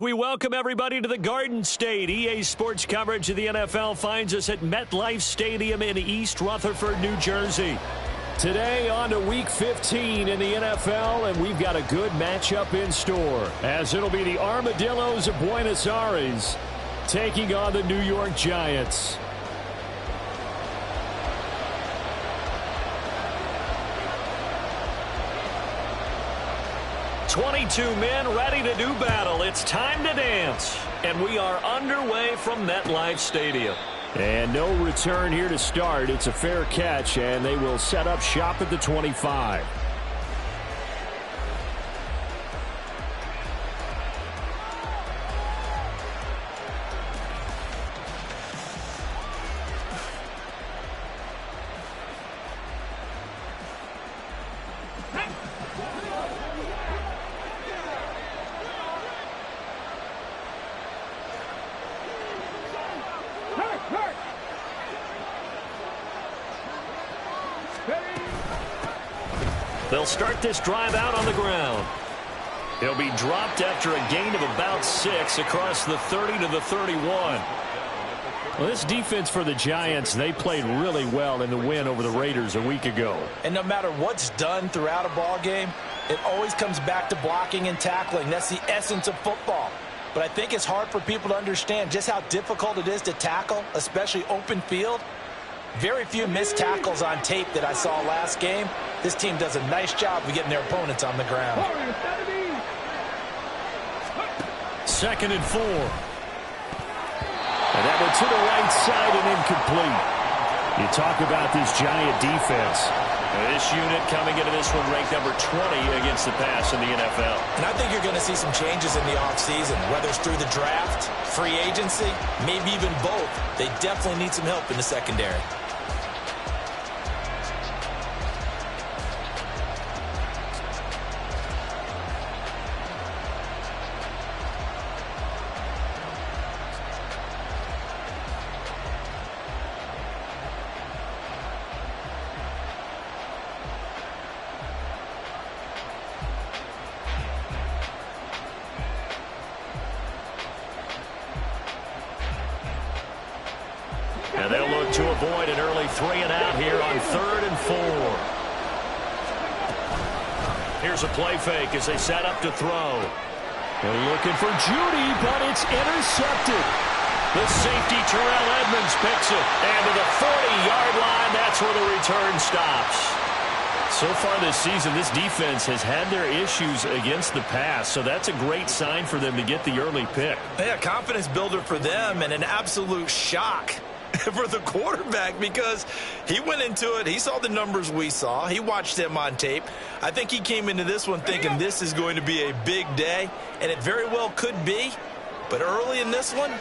We welcome everybody to the Garden State. EA Sports coverage of the NFL finds us at MetLife Stadium in East Rutherford, New Jersey. Today on to Week 15 in the NFL, and we've got a good matchup in store, as it'll be the Armadillos of Buenos Aires taking on the New York Giants. "22 men ready to do battle. It's time to dance." And we are underway from MetLife Stadium. And no return here to start. It's a fair catch, and they will set up shop at the 25. They'll start this drive out on the ground. He'll be dropped after a gain of about 6 across the 30 to the 31. Well, this defense for the Giants, they played really well in the win over the Raiders a week ago. And no matter what's done throughout a ball game, it always comes back to blocking and tackling. That's the essence of football. But I think it's hard for people to understand just how difficult it is to tackle, especially open field. Very few missed tackles on tape that I saw last game. This team does a nice job of getting their opponents on the ground. 2nd and 4. And that one to the right side and incomplete. You talk about this Giant defense. This unit coming into this one ranked number 20 against the pass in the NFL. And I think you're going to see some changes in the offseason, whether it's through the draft, free agency, maybe even both. They definitely need some help in the secondary. And they'll look to avoid an early 3-and-out here on 3rd and 4. Here's a play fake as they set up to throw. They're looking for Judy, but it's intercepted. The safety, Terrell Edmonds, picks it. And to the 40-yard line, that's where the return stops. So far this season, this defense has had their issues against the pass, so that's a great sign for them to get the early pick. Yeah, confidence builder for them and an absolute shock for the quarterback, because he went into it, he saw the numbers we saw, he watched them on tape. I think he came into this one thinking this is going to be a big day, and it very well could be, but early in this one,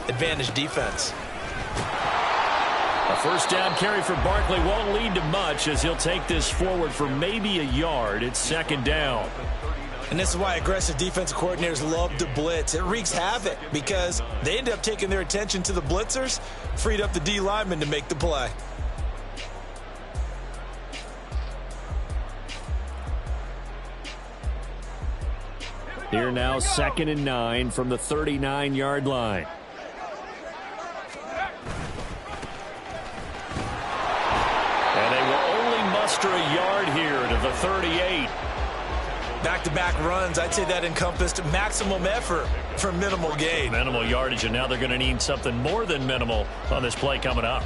advantage defense. A first down carry for Barkley won't lead to much, as he'll take this forward for maybe a yard. It's 2nd down. And this is why aggressive defensive coordinators love to blitz. It wreaks havoc because they end up taking their attention to the blitzers, freed up the D lineman to make the play. Here now, 2nd and 9 from the 39-yard line. And they will only muster a yard here to the 38. Back-to-back runs, I'd say that encompassed maximum effort for minimal gain. Minimal yardage, and now they're going to need something more than minimal on this play coming up.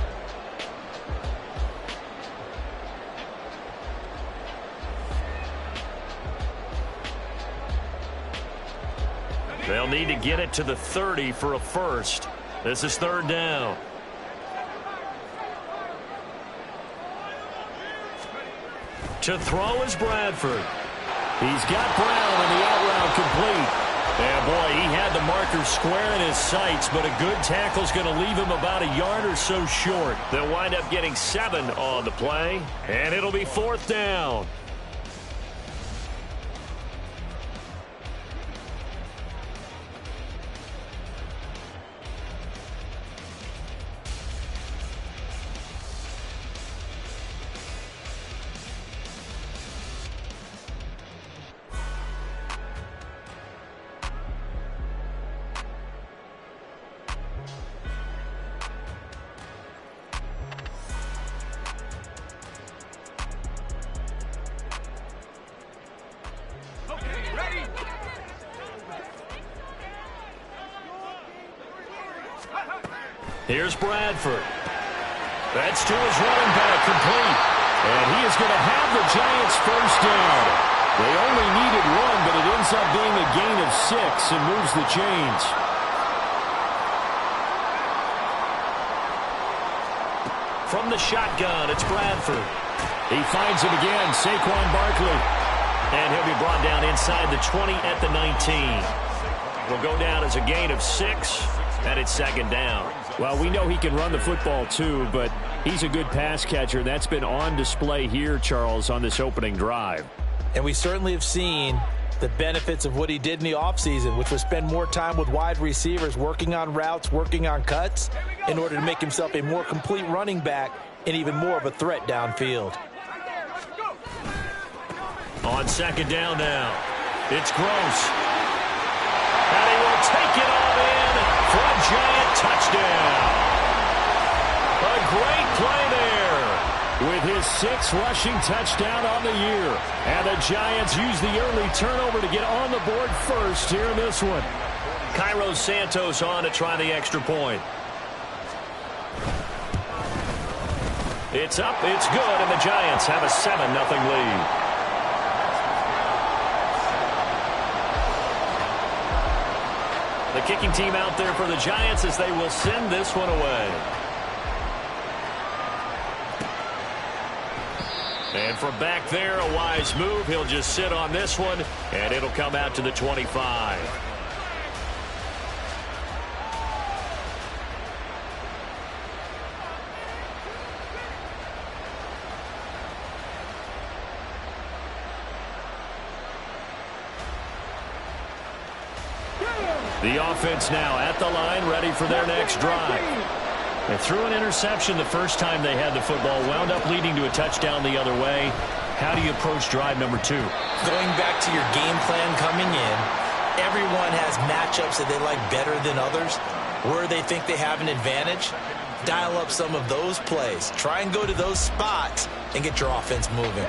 They'll need to get it to the 30 for a first. This is 3rd down. To throw is Bradford. He's got Brown, and the out route complete. Yeah, boy, he had the marker square in his sights, but a good tackle's going to leave him about a yard or so short. They'll wind up getting 7 on the play, and it'll be 4th down. Here's Bradford. That's to his running back, complete. And he is going to have the Giants first down. They only needed one, but it ends up being a gain of 6 and moves the chains. From the shotgun, it's Bradford. He finds him again, Saquon Barkley. And he'll be brought down inside the 20 at the 19. Will go down as a gain of 6, and it's second down. Well, we know he can run the football too, but he's a good pass catcher. That's been on display here, Charles, on this opening drive. And we certainly have seen the benefits of what he did in the offseason, which was spend more time with wide receivers, working on routes, working on cuts, in order to make himself a more complete running back and even more of a threat downfield. On second down now, it's Gross. And he will take it all in for a Giant touchdown. A great play there with his 6th rushing touchdown on the year. And the Giants use the early turnover to get on the board first here in this one. Cairo Santos on to try the extra point. It's up, it's good, and the Giants have a 7-0 lead. The kicking team out there for the Giants as they will send this one away. And from back there, a wise move. He'll just sit on this one, and it'll come out to the 25. The offense now at the line, ready for their next drive. They threw an interception the first time they had the football, wound up leading to a touchdown the other way. How do you approach drive number 2? Going back to your game plan coming in, everyone has matchups that they like better than others. Where they think they have an advantage, dial up some of those plays. Try and go to those spots and get your offense moving.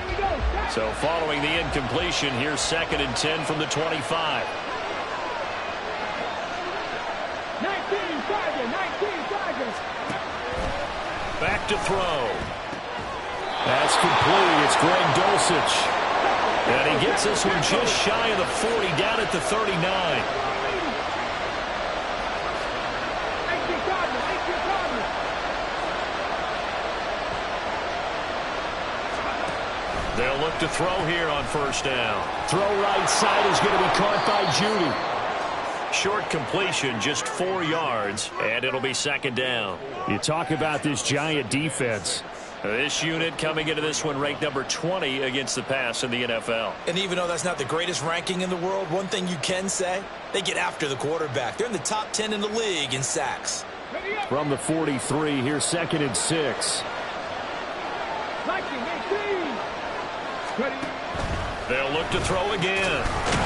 So following the incompletion, here's 2nd and 10 from the 25. 19 Tigers. Back to throw. That's complete. It's Greg Dulcich. And he gets this one just shy of the 40, down at the 39. They'll look to throw here on first down. Throw right side is going to be caught by Judy. Short completion, just 4 yards, and it'll be second down. You talk about this Giant defense. This unit coming into this one ranked number 20 against the pass in the NFL. And even though that's not the greatest ranking in the world, one thing you can say, they get after the quarterback. They're in the top 10 in the league in sacks. From the 43, here's 2nd and 6. They'll look to throw again.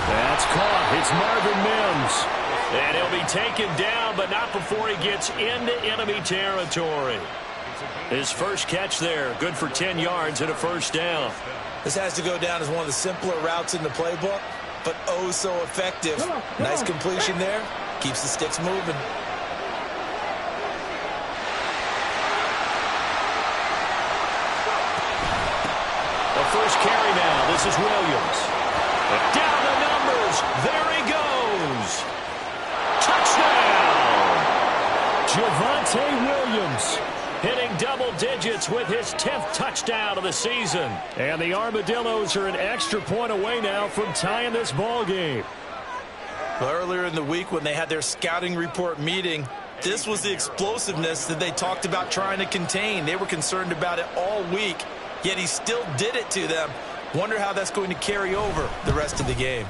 That's caught. It's Marvin Mims. And he'll be taken down, but not before he gets into enemy territory. His first catch there, good for 10 yards and a first down. This has to go down as one of the simpler routes in the playbook, but oh so effective. Nice completion there. Keeps the sticks moving. The first carry now. This is Williams. Down the numbers. There he goes. Touchdown. Javonte Williams hitting double digits with his 10th touchdown of the season. And the Armadillos are an extra point away now from tying this ball game. Well, earlier in the week when they had their scouting report meeting, this was the explosiveness that they talked about trying to contain. They were concerned about it all week, yet he still did it to them. Wonder how that's going to carry over the rest of the game.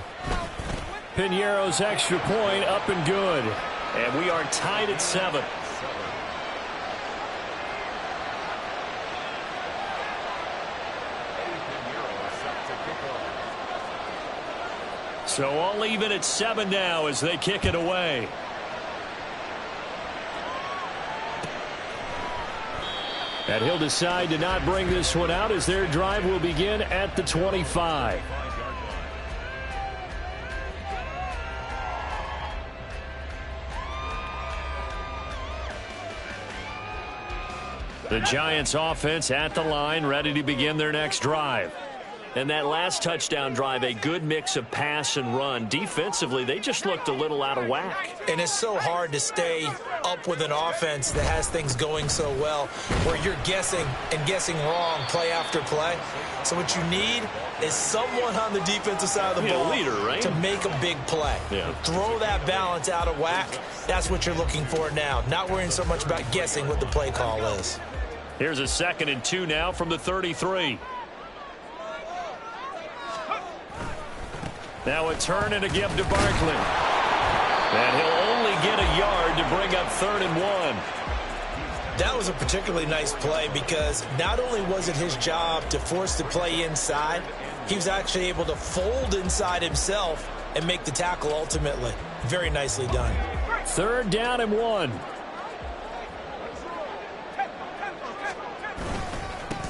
Piñeiro's extra point up and good. And we are tied at 7. So all even at 7 now as they kick it away. And he'll decide to not bring this one out as their drive will begin at the 25. The Giants offense at the line, ready to begin their next drive. And that last touchdown drive, a good mix of pass and run. Defensively, they just looked a little out of whack. And it's so hard to stay up with an offense that has things going so well, where you're guessing and guessing wrong play after play. So what you need is someone on the defensive side of the ball leader, right? to make a big play. Yeah. Throw that balance out of whack. That's what you're looking for now. Not worrying so much about guessing what the play call is. Here's a 2nd and 2 now from the 33. Now a turn and a give to Barkley. And he'll only get a yard to bring up 3rd and 1. That was a particularly nice play because not only was it his job to force the play inside, he was actually able to fold inside himself and make the tackle ultimately. Very nicely done. 3rd down and 1.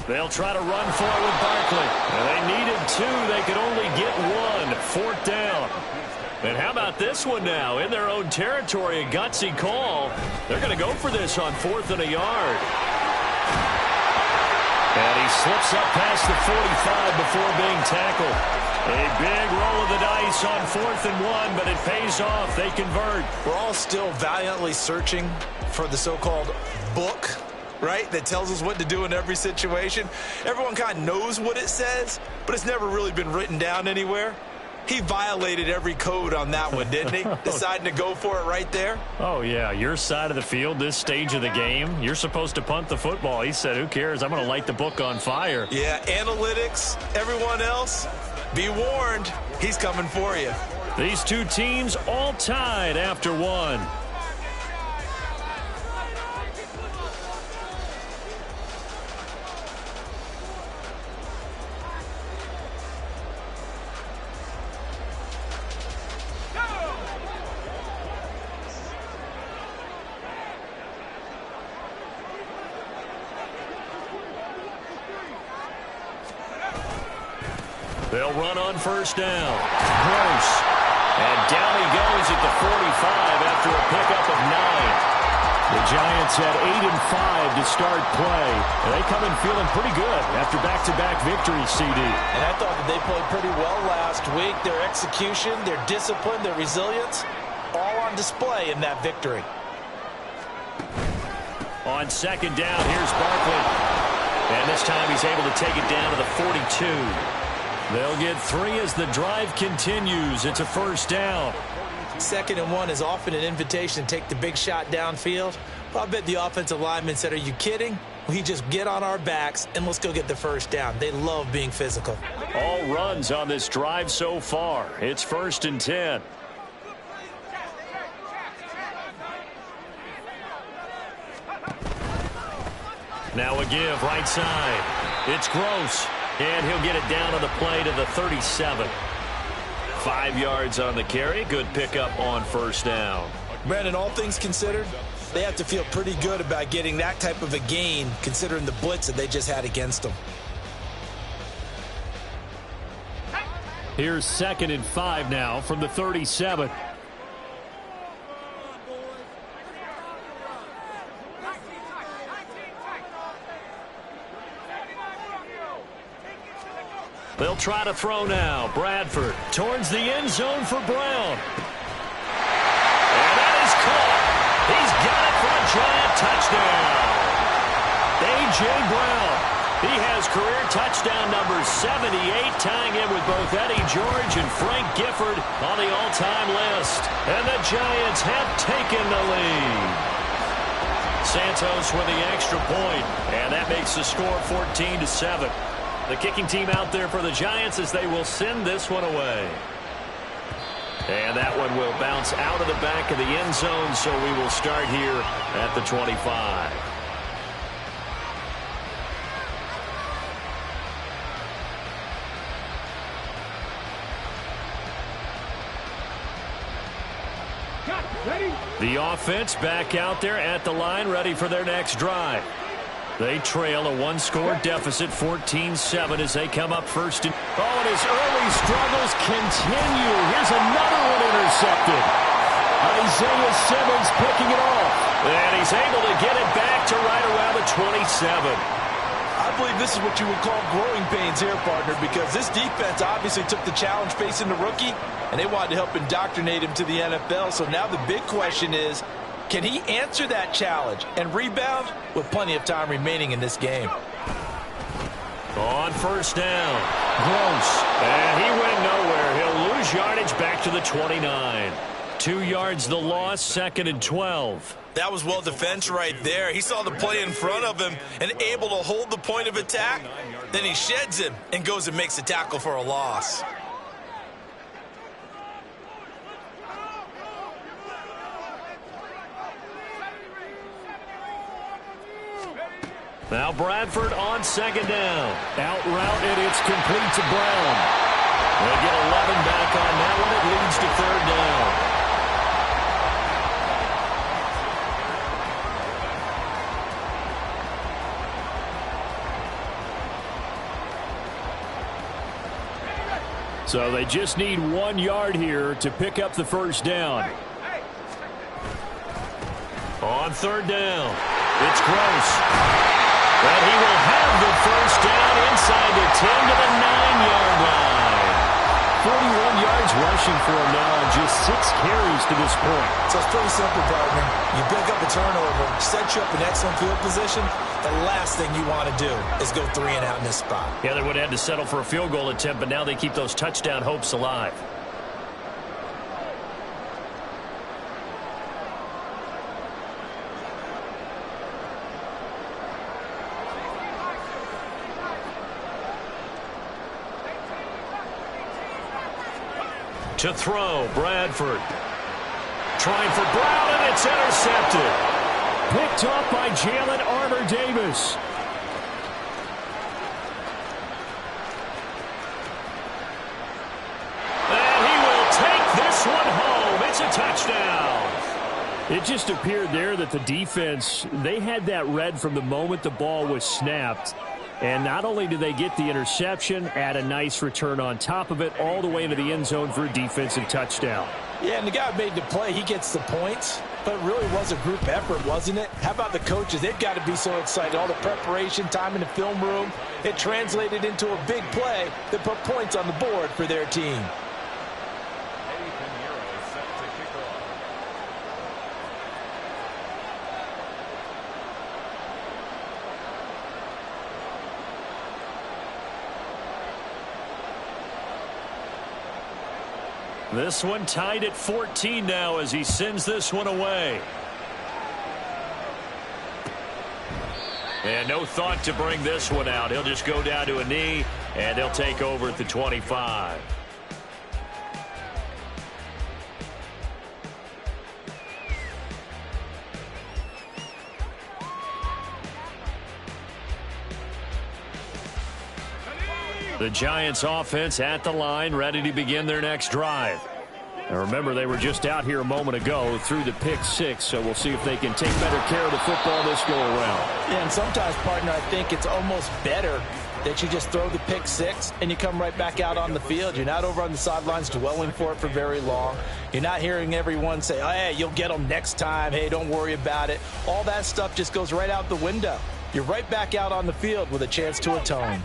They'll try to run for it with Barkley. And they needed 2. They could only get 1. 4th down. And how about this one now? In their own territory, a gutsy call. They're going to go for this on 4th and a yard. And he slips up past the 45 before being tackled. A big roll of the dice on 4th and 1, but it pays off. They convert. We're all still valiantly searching for the so-called book, right, that tells us what to do in every situation. Everyone kind of knows what it says, but it's never really been written down anywhere. He violated every code on that one, didn't he? Deciding to go for it right there. Oh, yeah, your side of the field, this stage of the game, you're supposed to punt the football. He said, who cares? I'm going to light the book on fire. Yeah, analytics, everyone else, be warned, he's coming for you. These two teams all tied after 1. They'll run on 1st down. Gross. And down he goes at the 45 after a pickup of 9. The Giants had 8 and 5 to start play. And they come in feeling pretty good after back-to-back victories, CD. And I thought that they played pretty well last week. Their execution, their discipline, their resilience, all on display in that victory. On 2nd down, here's Barkley. And this time he's able to take it down to the 42. They'll get 3 as the drive continues. It's a 1st down. 2nd and 1 is often an invitation to take the big shot downfield. Well, I bet the offensive lineman said, are you kidding? We just get on our backs and let's go get the 1st down. They love being physical. All runs on this drive so far. It's 1st and 10. Now a give right side. It's Gross. And he'll get it down on the play to the 37. 5 yards on the carry. Good pickup on 1st down. Brandon, all things considered, they have to feel pretty good about getting that type of a gain considering the blitz that they just had against them. Here's 2nd and 5 now from the 37. They'll try to throw now. Bradford towards the end zone for Brown. And that is caught. He's got it for a giant touchdown. A.J. Brown. He has career touchdown number 78, tying in with both Eddie George and Frank Gifford on the all-time list. And the Giants have taken the lead. Santos with the extra point, and that makes the score 14-7. The kicking team out there for the Giants as they will send this one away. And that one will bounce out of the back of the end zone, so we will start here at the 25. The offense back out there at the line, ready for their next drive. They trail a one-score deficit, 14-7, as they come up first. Oh, and his early struggles continue. Here's another one intercepted. Isaiah Simmons picking it off. And he's able to get it back to right around the 27. I believe this is what you would call growing pains here, partner, because this defense obviously took the challenge facing the rookie, and they wanted to help indoctrinate him to the NFL. So now the big question is, can he answer that challenge and rebound with plenty of time remaining in this game? On first down, Gross. And he went nowhere. He'll lose yardage back to the 29. 2 yards the loss, 2nd and 12. That was well defense right there. He saw the play in front of him and able to hold the point of attack. Then he sheds him and goes and makes a tackle for a loss. Now Bradford on 2nd down. Out route, and it's complete to Brown. They get 11 back on that one. It leads to 3rd down. So they just need 1 yard here to pick up the first down. On 3rd down, it's Gross. And he will have the first down inside the 10 to the 9-yard line. 41 yards rushing for him now on just 6 carries to this point. So it's pretty simple, partner. You pick up a turnover, set you up in excellent field position. The last thing you want to do is go 3 and out in this spot. Yeah, they would have had to settle for a field goal attempt, but now they keep those touchdown hopes alive. To throw, Bradford. Trying for Brown, and it's intercepted. Picked off by Jalen Armour-Davis. And he will take this one home. It's a touchdown. It just appeared there that the defense, they had that read from the moment the ball was snapped. And not only did they get the interception, add a nice return on top of it, all the way into the end zone for a defensive touchdown. Yeah, and the guy who made the play, he gets the points. But it really was a group effort, wasn't it? How about the coaches? They've got to be so excited. All the preparation, time in the film room, it translated into a big play that put points on the board for their team. This one tied at 14 now as he sends this one away. And no thought to bring this one out. He'll just go down to a knee, and they'll take over at the 25. The Giants offense at the line, ready to begin their next drive. And remember, they were just out here a moment ago through the pick 6, so we'll see if they can take better care of the football this go around. Yeah, and sometimes, partner, I think it's almost better that you just throw the pick 6 and you come right back out on the field. You're not over on the sidelines dwelling for it for very long. You're not hearing everyone say, oh, hey, you'll get them next time. Hey, don't worry about it. All that stuff just goes right out the window. You're right back out on the field with a chance to atone.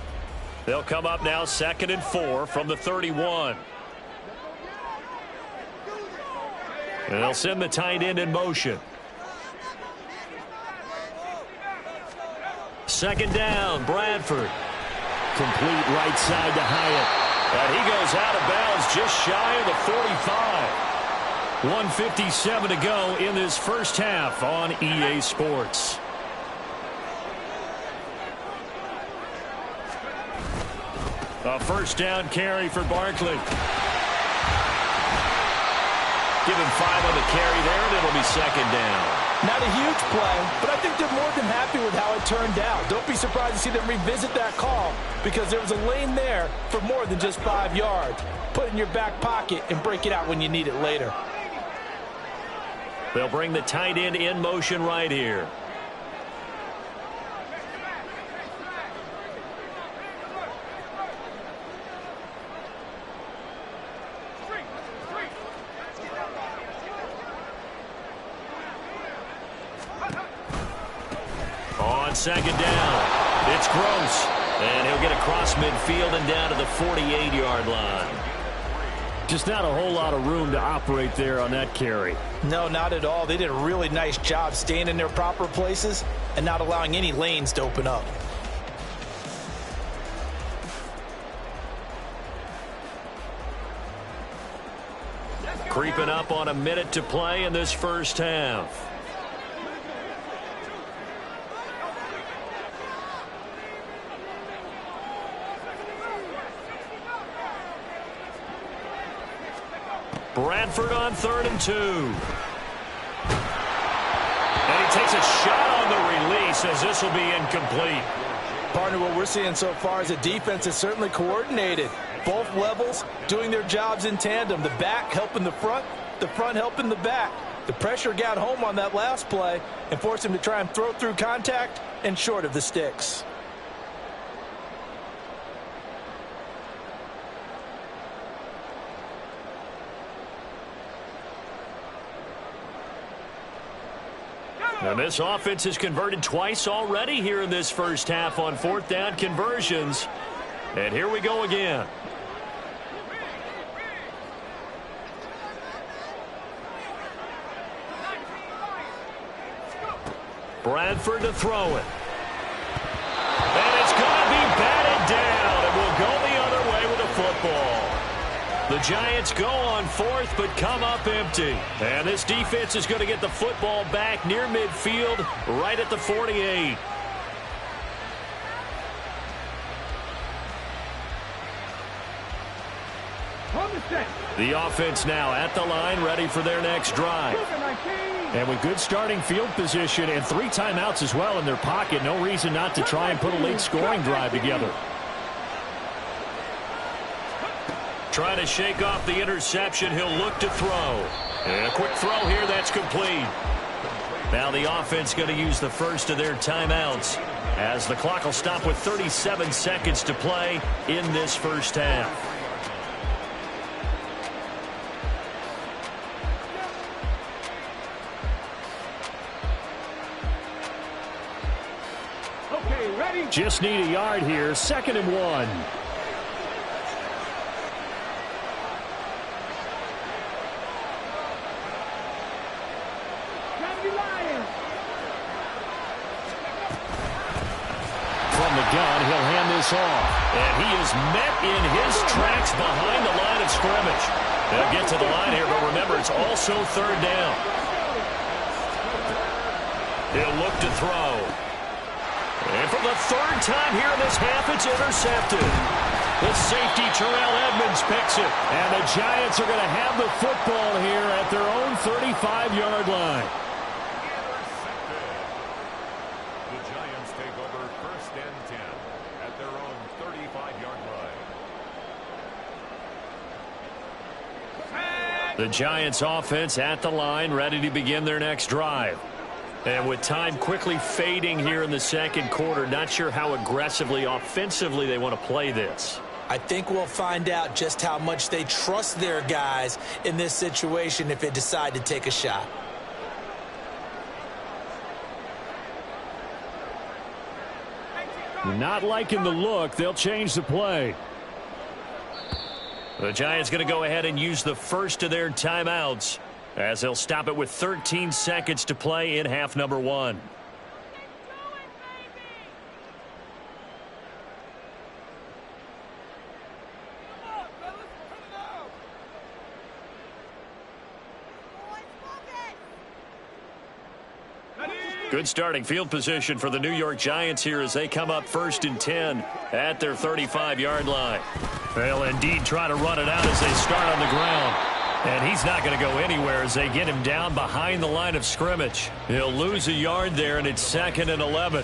They'll come up now 2nd and 4 from the 31. And they'll send the tight end in motion. 2nd down, Bradford. Complete right side to Hyatt. And he goes out of bounds just shy of the 45. 1:57 to go in this first half on EA Sports. A first down carry for Barkley. Give him 5 on the carry there, and it'll be 2nd down. Not a huge play, but I think they're more than happy with how it turned out. Don't be surprised to see them revisit that call because there was a lane there for more than just 5 yards. Put it in your back pocket and break it out when you need it later. They'll bring the tight end in motion right here. On on second down. It's Gross, and he'll get across midfield and down to the 48-yard line. Just not a whole lot of room to operate there on that carry. No, not at all. They did a really nice job staying in their proper places and not allowing any lanes to open up. Creeping up on a minute to play in this first half. Bradford on 3rd and 2. And he takes a shot on the release as this will be incomplete. Partner, what we're seeing so far is the defense is certainly coordinated. Both levels doing their jobs in tandem. The back helping the front helping the back. The pressure got home on that last play and forced him to try and throw through contact and short of the sticks. And this offense has converted twice already here in this first half on 4th down conversions. And here we go again. Bradford to throw it. And it's going to be batted down. And we'll go the other way with the football. The Giants go on 4th, but come up empty. And this defense is going to get the football back near midfield, right at the 48. The offense now at the line, ready for their next drive. And with good starting field position and 3 timeouts as well in their pocket, no reason not to try and put a late scoring drive together. Trying to shake off the interception. He'll look to throw. And a quick throw here. That's complete. Now the offense going to use the first of their timeouts as the clock will stop with 37 seconds to play in this first half. Okay, ready? Just need a yard here. 2nd and 1. Gun, he'll hand this off. And he is met in his tracks behind the line of scrimmage. They'll get to the line here, but remember, it's also 3rd down. He'll look to throw. And for the 3rd time here in this half, it's intercepted. The safety, Terrell Edmonds, picks it. And the Giants are going to have the football here at their own 35-yard line. The Giants offense at the line, ready to begin their next drive. And with time quickly fading here in the second quarter, not sure how aggressively, offensively they want to play this. I think we'll find out just how much they trust their guys in this situation if they decide to take a shot. Not liking the look. They'll change the play. The Giants going to go ahead and use the first of their timeouts as they'll stop it with 13 seconds to play in half number 1. Good starting field position for the New York Giants here as they come up 1st and 10 at their 35-yard line. They'll indeed try to run it out as they start on the ground. And he's not going to go anywhere as they get him down behind the line of scrimmage. He'll lose a yard there, and it's 2nd and 11.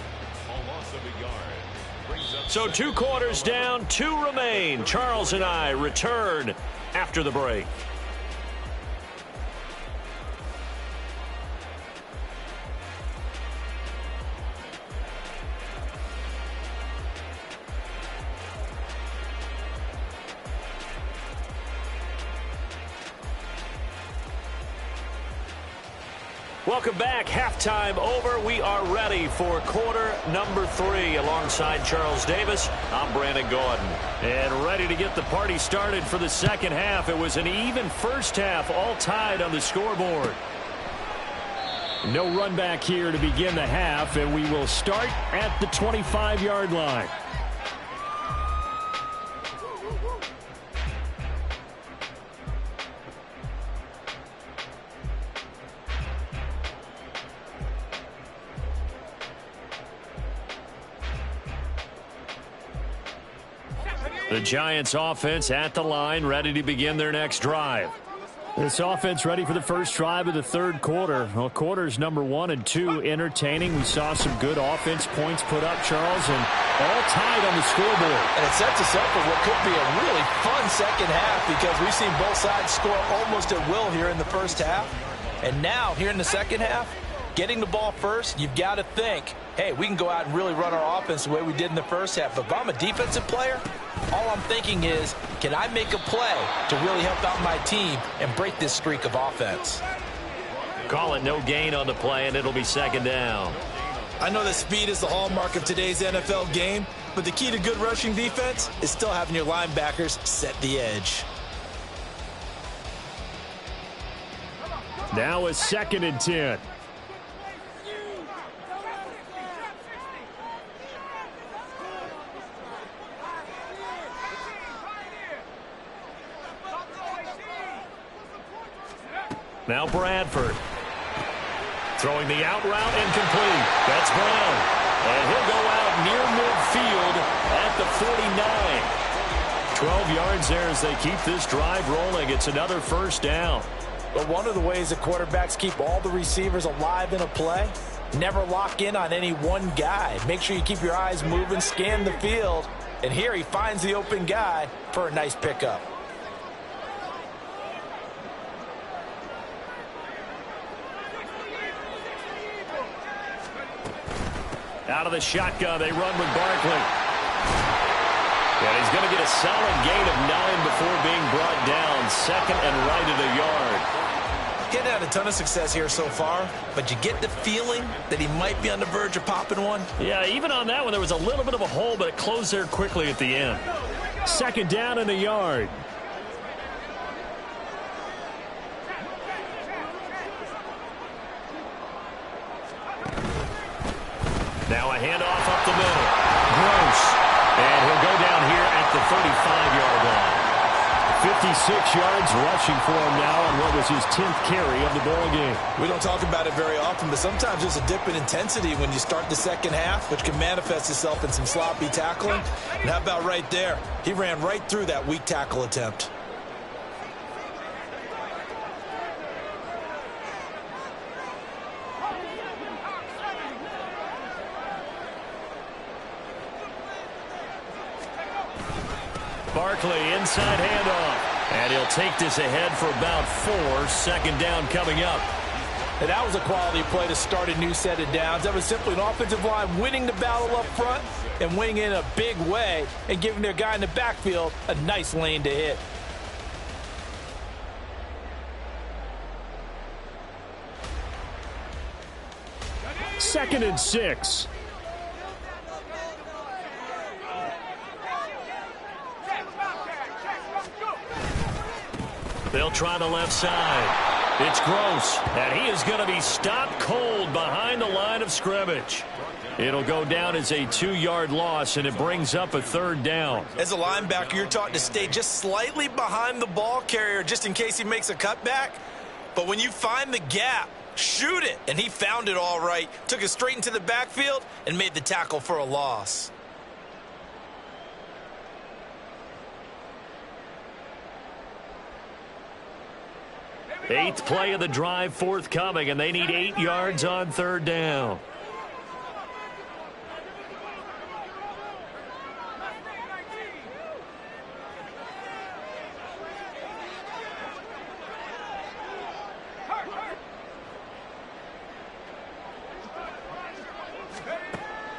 So 2 quarters down, 2 remain. Charles and I return after the break. Welcome back. Halftime over. We are ready for quarter number 3. Alongside Charles Davis, I'm Brandon Gordon. And ready to get the party started for the second half. It was an even first half, all tied on the scoreboard. No run back here to begin the half, and we will start at the 25-yard line. The Giants offense at the line, ready to begin their next drive. This offense ready for the first drive of the third quarter. Well, quarters number 1 and 2 entertaining. We saw some good offense points put up, Charles, and all tied on the scoreboard. And it sets us up for what could be a really fun second half because we've seen both sides score almost at will here in the first half. And now, here in the second half, getting the ball first, you've got to think, hey, we can go out and really run our offense the way we did in the first half. But if I'm a defensive player, all I'm thinking is, can I make a play to really help out my team and break this streak of offense? Call it no gain on the play, and it'll be second down. I know that speed is the hallmark of today's NFL game, but the key to good rushing defense is still having your linebackers set the edge. Now a 2nd and 10. Now Bradford. Throwing the out route incomplete. That's Brown. And he'll go out near midfield at the 49. 12 yards there as they keep this drive rolling. It's another first down. But one of the ways that quarterbacks keep all the receivers alive in a play, never lock in on any one guy. Make sure you keep your eyes moving, scan the field. And here he finds the open guy for a nice pickup. Out of the shotgun, they run with Barkley. And he's going to get a solid gain of 9 before being brought down. 2nd and right at a yard. Getting had a ton of success here so far, but you get the feeling that he might be on the verge of popping one. Yeah, even on that one, there was a little bit of a hole, but it closed there quickly at the end. 2nd down and a yard. Now a handoff up the middle. Gross. And he'll go down here at the 35-yard line. 56 yards rushing for him now on what was his 10th carry of the ball game. We don't talk about it very often, but sometimes there's a dip in intensity when you start the second half, which can manifest itself in some sloppy tackling. And how about right there? He ran right through that weak tackle attempt. Barkley inside handoff. And he'll take this ahead for about 4. 2nd down coming up. And that was a quality play to start a new set of downs. That was simply an offensive line winning the battle up front and winning in a big way and giving their guy in the backfield a nice lane to hit. Second and 6. They'll try the left side. It's Gross, and he is going to be stopped cold behind the line of scrimmage. It'll go down as a 2-yard loss, and it brings up a 3rd down. As a linebacker, you're taught to stay just slightly behind the ball carrier just in case he makes a cutback. But when you find the gap, shoot it. And he found it all right. Took it straight into the backfield and made the tackle for a loss. Eighth play of the drive forthcoming, and they need 8 yards on 3rd down.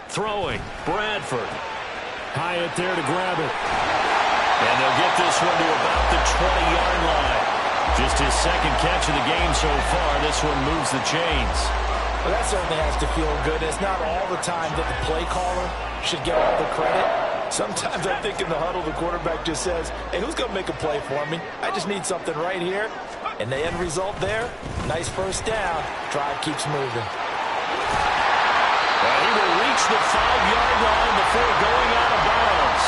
Throwing, Bradford. Hyatt there to grab it. And they'll get this one to about the 20-yard line. Just his second catch of the game so far. This one moves the chains. Well, that certainly has to feel good. It's not all the time that the play caller should get all the credit. Sometimes I think in the huddle, the quarterback just says, hey, who's going to make a play for me? I just need something right here. And the end result there, nice first down. Drive keeps moving. Well, he will reach the 5-yard line before going out of bounds.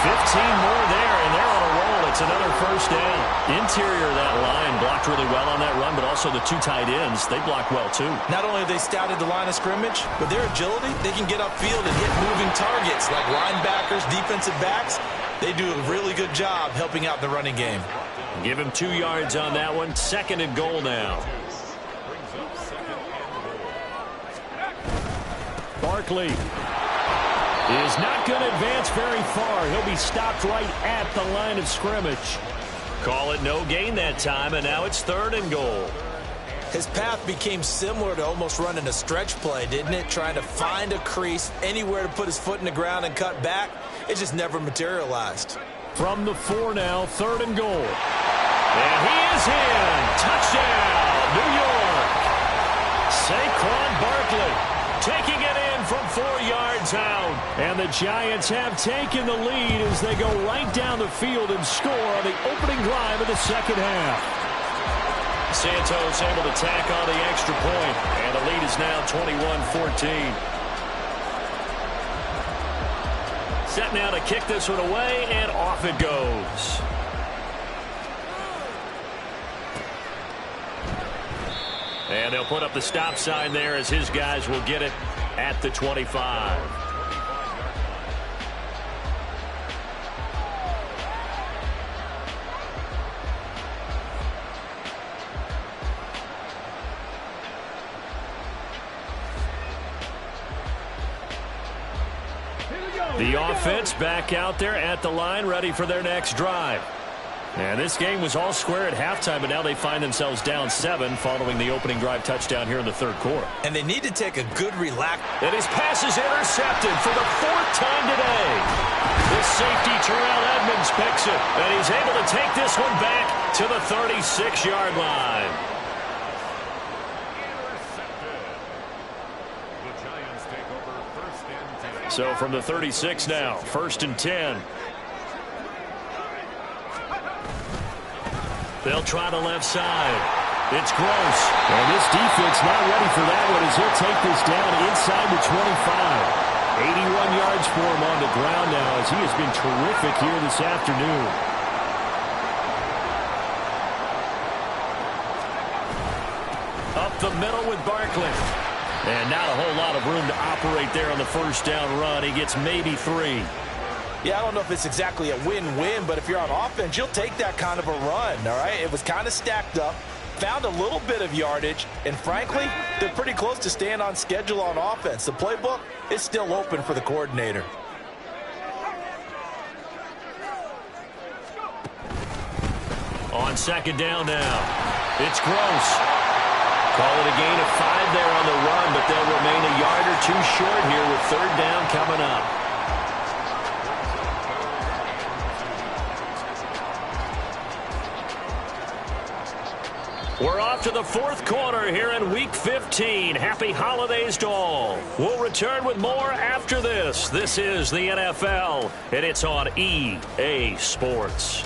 15 more there, and they're on a roll. It's another first down. Interior of that line blocked really well on that run, but also the two tight ends, they blocked well too. Not only have they scouted the line of scrimmage, but their agility, they can get upfield and hit moving targets like linebackers, defensive backs. They do a really good job helping out the running game. Give him 2 yards on that one. Second and goal now. Barkley is not going to advance very far. He'll be stopped right at the line of scrimmage. Call it no gain that time, and now it's third and goal. His path became similar to almost running a stretch play, didn't it? Trying to find a crease, anywhere to put his foot in the ground and cut back. It just never materialized. From the 4 now, third and goal. And he is in. Touchdown, New York. Saquon Barkley taking it in from 4 yards out. And the Giants have taken the lead as they go right down the field and score on the opening drive of the second half. Santos able to tack on the extra point, and the lead is now 21-14. Set now to kick this one away, and off it goes. And they'll put up the stop sign there as his guys will get it at the 25. The offense back out there at the line, ready for their next drive. And this game was all square at halftime, but now they find themselves down 7 following the opening drive touchdown here in the third quarter. And they need to take a good relax. And his pass is intercepted for the 4th time today. The safety, Terrell Edmonds, picks it, and he's able to take this one back to the 36-yard line. So from the 36 now, 1st and 10. They'll try the left side. It's Gross. And this defense not ready for that one as he'll take this down inside the 25. 81 yards for him on the ground now as he has been terrific here this afternoon. Up the middle with Barkley. And not a whole lot of room to operate there on the first down run. He gets maybe 3. Yeah, I don't know if it's exactly a win-win, but if you're on offense, you'll take that kind of a run, all right? It was kind of stacked up, found a little bit of yardage, and frankly, they're pretty close to staying on schedule on offense. The playbook is still open for the coordinator. On second down now, it's Gross. Call it a gain of 5 there on the run, but they'll remain a yard or 2 short here with third down coming up. We're off to the 4th quarter here in Week 15. Happy holidays to all. We'll return with more after this. This is the NFL, and it's on EA Sports.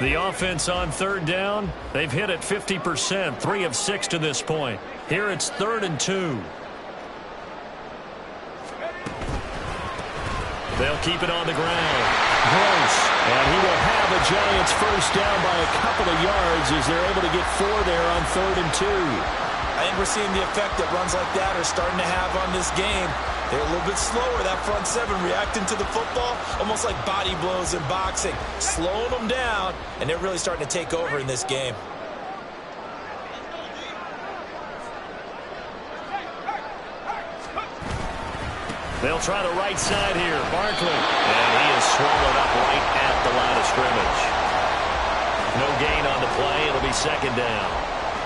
The offense on third down, they've hit it 50%, 3 of 6 to this point. Here it's 3rd and 2. They'll keep it on the ground. Gross. And he will have a Giants first down by a couple of yards as they're able to get 4 there on 3rd and 2. I think we're seeing the effect that runs like that are starting to have on this game. They're a little bit slower, that front 7, reacting to the football, almost like body blows in boxing, slowing them down, and they're really starting to take over in this game. They'll try the right side here. Barkley. And he is swallowed up right at the line of scrimmage. No gain on the play. It'll be second down.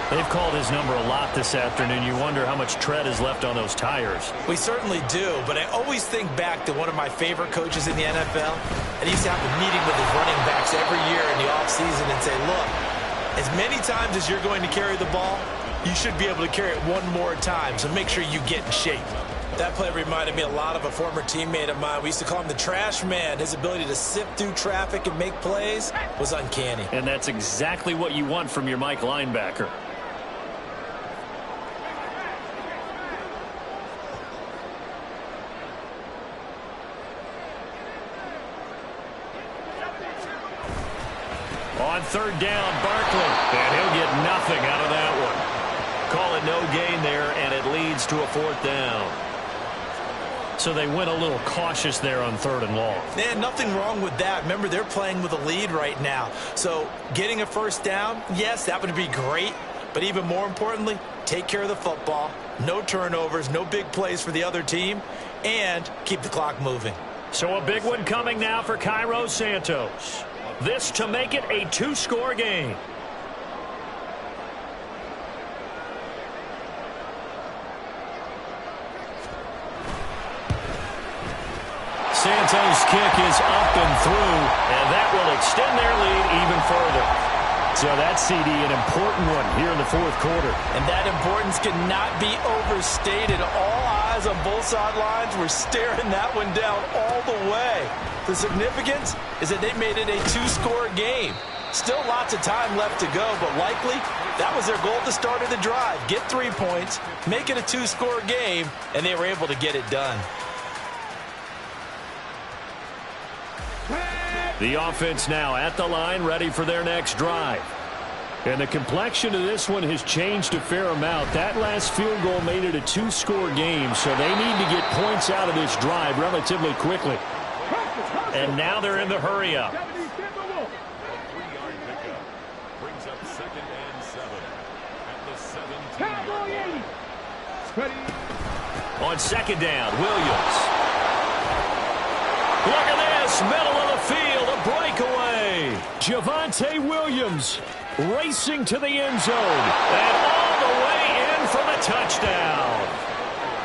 They've called his number a lot this afternoon. You wonder how much tread is left on those tires. We certainly do, but I always think back to one of my favorite coaches in the NFL, and he used to have a meeting with his running backs every year in the offseason and say, look, as many times as you're going to carry the ball, you should be able to carry it one more time, so make sure you get in shape. That play reminded me a lot of a former teammate of mine. We used to call him the trash man. His ability to sift through traffic and make plays was uncanny. And that's exactly what you want from your Mike linebacker. On third down, Barkley. And he'll get nothing out of that one. Call it no gain there, and it leads to a fourth down. So they went a little cautious there on third and long. Man, nothing wrong with that. Remember, they're playing with a lead right now. So getting a first down, yes, that would be great. But even more importantly, take care of the football. No turnovers, no big plays for the other team, and keep the clock moving. So a big one coming now for Cairo Santos. This to make it a two-score game. Santos' kick is up and through, and that will extend their lead even further. So that CD, an important one here in the fourth quarter. And that importance cannot be overstated. All eyes on both sidelines were staring that one down all the way. The significance is that they made it a two-score game. Still lots of time left to go, but likely that was their goal at the start of the drive. Get 3 points, make it a two-score game, and they were able to get it done. The offense now at the line, ready for their next drive. And the complexion of this one has changed a fair amount. That last field goal made it a two-score game, so they need to get points out of this drive relatively quickly. And now they're in the hurry-up. Brings up 2nd and 7 at the 17. On second down, Williams. Look at this, middle of the field, a breakaway. Javonte Williams racing to the end zone, and all the way in for the touchdown.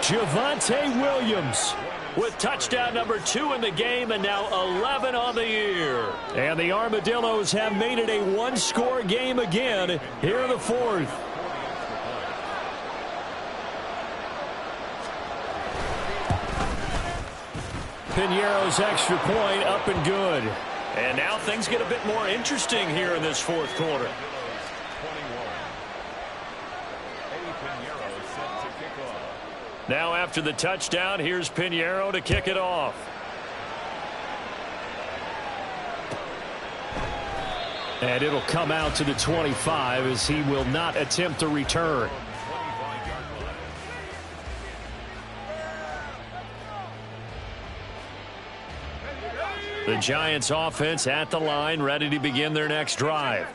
Javonte Williams with touchdown number 2 in the game, and now 11 on the year. And the Armadillos have made it a one-score game again here in the fourth. Piñeiro's extra point up and good. And now things get a bit more interesting here in this fourth quarter. Now after the touchdown, here's Piñeiro to kick it off. And it'll come out to the 25 as he will not attempt to return. The Giants offense at the line, ready to begin their next drive.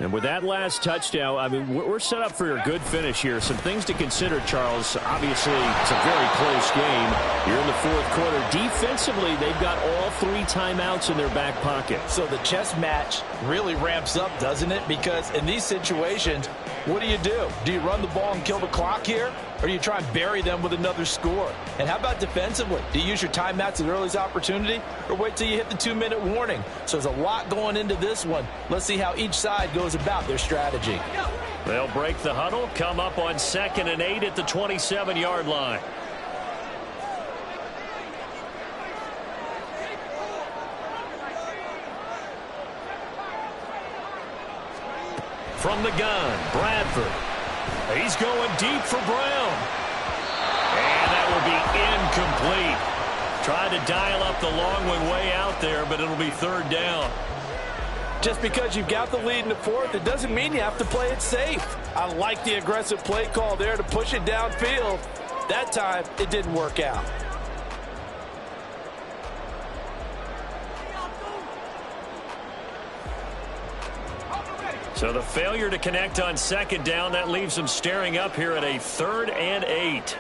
And with that last touchdown, I mean, we're set up for a good finish here. Some things to consider, Charles. Obviously, it's a very close game. You're in the fourth quarter. Defensively, they've got all 3 timeouts in their back pocket. So the chess match really ramps up, doesn't it? Because in these situations, what do? Do you run the ball and kill the clock here? Or do you try and bury them with another score? And how about defensively? Do you use your timeouts at the earliest opportunity? Or wait till you hit the 2-minute warning? So there's a lot going into this one. Let's see how each side goes about their strategy. They'll break the huddle, come up on 2nd and 8 at the 27-yard line. From the gun, Bradford. He's going deep for Brown. And that will be incomplete. Tried to dial up the long one way out there, but it'll be 3rd down. Just because you've got the lead in the fourth, it doesn't mean you have to play it safe. I like the aggressive play call there to push it downfield. That time, it didn't work out. So the failure to connect on 2nd down, that leaves them staring up here at a 3rd and 8.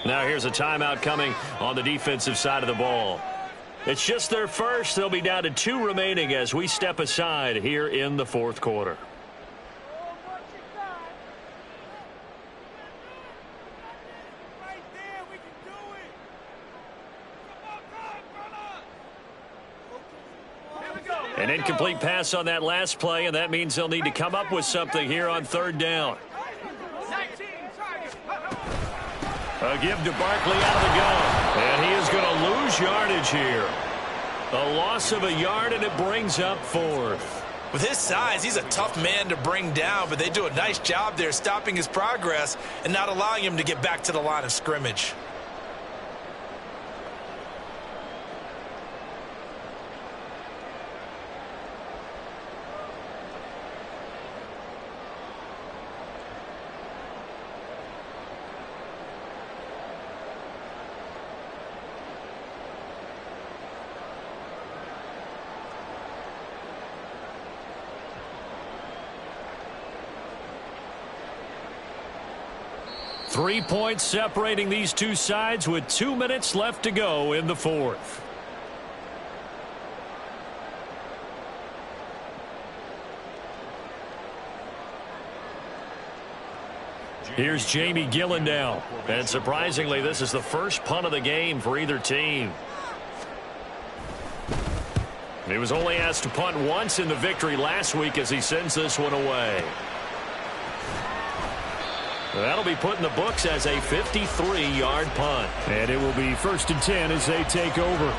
Now here's a timeout coming on the defensive side of the ball. It's just their first. They'll be down to 2 remaining as we step aside here in the fourth quarter. An incomplete pass on that last play, and that means they'll need to come up with something here on third down. A give to Barkley out of the gun. And he is going to lose yardage here. A loss of a yard, and it brings up fourth. With his size, he's a tough man to bring down, but they do a nice job there stopping his progress and not allowing him to get back to the line of scrimmage. Three points separating these two sides with 2 minutes left to go in the fourth. Here's Jamie Gillen now. And surprisingly, this is the first punt of the game for either team. He was only asked to punt once in the victory last week as he sends this one away. That'll be put in the books as a 53-yard punt. And it will be 1st and 10 as they take over.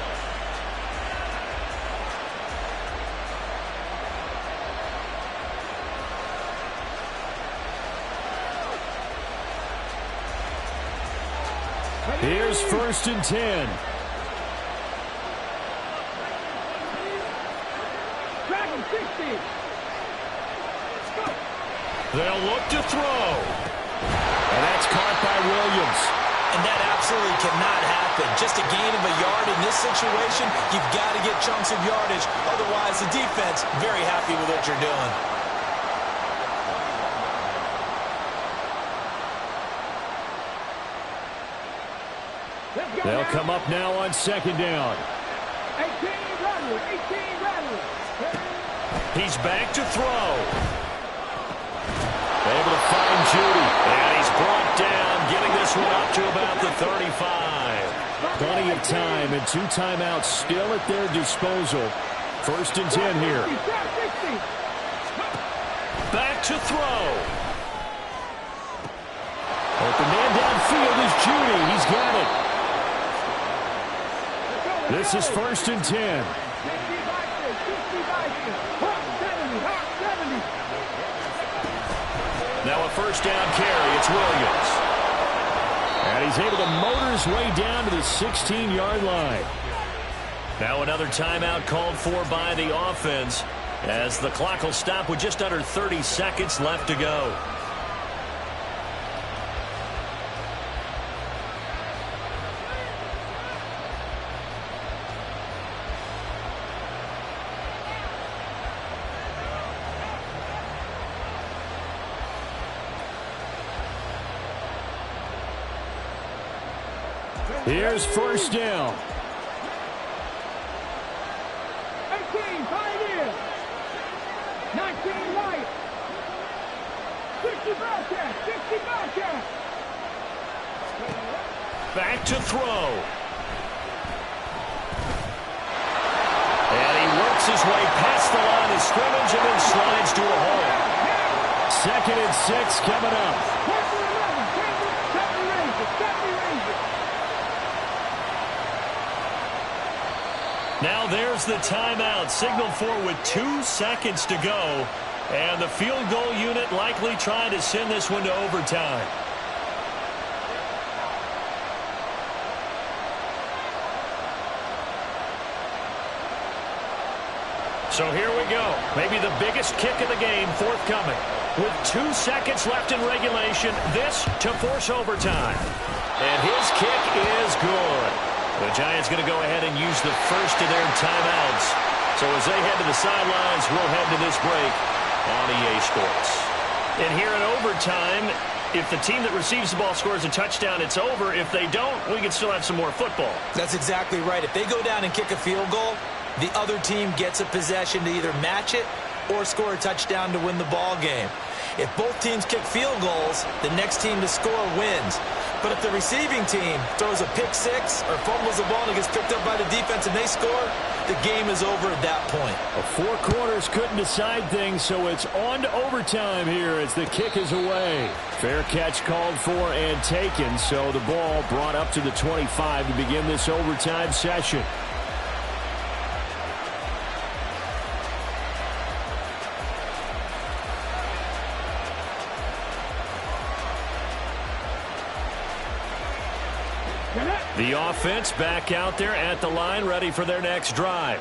Here's 1st and 10. They'll look to throw. And that's caught by Williams. And that absolutely cannot happen. Just a gain of a yard in this situation, you've got to get chunks of yardage. Otherwise, the defense, very happy with what you're doing. They'll come up now on 2nd down. 18 Rattler. He's back to throw. Able to find Judy. And he's brought down, getting this one up to about the 35. Plenty of time and 2 timeouts still at their disposal. 1st and 10 here. Back to throw. Open man downfield is Judy. He's got it. This is 1st and 10. Now a 1st down carry. It's Williams. And he's able to motor his way down to the 16-yard line. Now another timeout called for by the offense as the clock will stop with just under 30 seconds left to go. Here's 1st down. 18, Pioneer. 19, White. 60 Bobcat. 60 Bobcat. Back to throw. And he works his way past the line of scrimmage and then slides to a hole. 2nd and 6 coming up. Now there's the timeout signaled for with 2 seconds to go. And the field goal unit likely trying to send this one to overtime. So here we go. Maybe the biggest kick of the game forthcoming. With 2 seconds left in regulation, this to force overtime. And his kick is good. The Giants going to go ahead and use the first of their timeouts. So as they head to the sidelines, we'll head to this break on EA Sports. And here in overtime, If the team that receives the ball scores a touchdown, it's over. If they don't, we can still have some more football. That's exactly right. If they go down and kick a field goal, the other team gets a possession to either match it or score a touchdown to win the ball game. If both teams kick field goals, the next team to score wins. But if the receiving team throws a pick six or fumbles the ball and it gets picked up by the defense and they score, the game is over at that point. Four quarters couldn't decide things, so it's on to overtime here as the kick is away. Fair catch called for and taken, so the ball brought up to the 25 to begin this overtime session. The offense back out there at the line, ready for their next drive.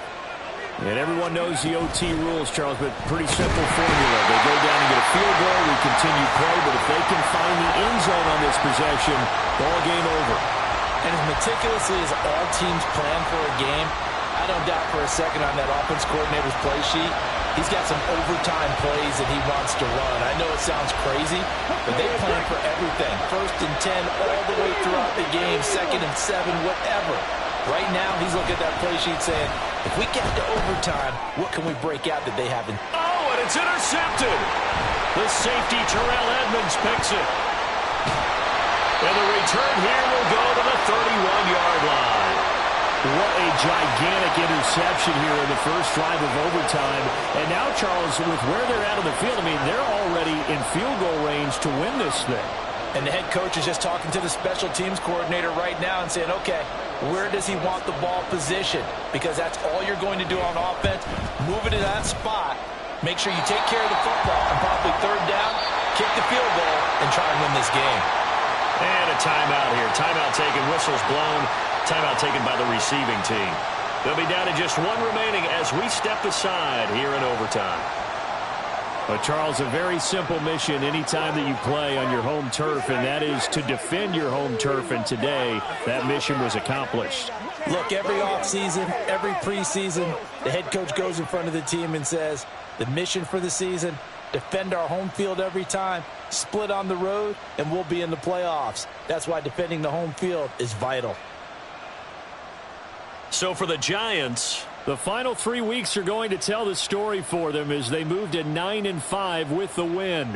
And everyone knows the OT rules, Charles, but pretty simple formula. They go down and get a field goal, we continue play, but if they can find the end zone on this possession, ball game over. And as meticulously as all teams plan for a game, I don't doubt for a second on that offense coordinator's play sheet, he's got some overtime plays that he wants to run. I know it sounds crazy, but they plan for everything. 1st and 10 all the way throughout the game, 2nd and 7, whatever. Right now, he's looking at that play sheet saying, if we get to overtime, what can we break out that they haven't? Oh, and it's intercepted. The safety, Terrell Edmonds, picks it. And the return here will go to the 31-yard line. What a gigantic interception here in the first drive of overtime. And now, Charles, with where they're at on the field, I mean, they're already in field goal range to win this thing. And the head coach is just talking to the special teams coordinator right now and saying, okay, where does he want the ball positioned? Because that's all you're going to do on offense. Move it to that spot. Make sure you take care of the football and probably 3rd down, kick the field goal, and try and win this game. And a timeout here. Timeout taken, whistles blown. Timeout taken by the receiving team. They'll be down to just one remaining as we step aside here in overtime. But, Charles, a very simple mission anytime that you play on your home turf, and that is to defend your home turf. And today, that mission was accomplished. Look, every offseason, every preseason, the head coach goes in front of the team and says, the mission for the season, defend our home field every time, split on the road, and we'll be in the playoffs. That's why defending the home field is vital. So for the Giants, the final 3 weeks are going to tell the story for them as they move to 9-5 with the win.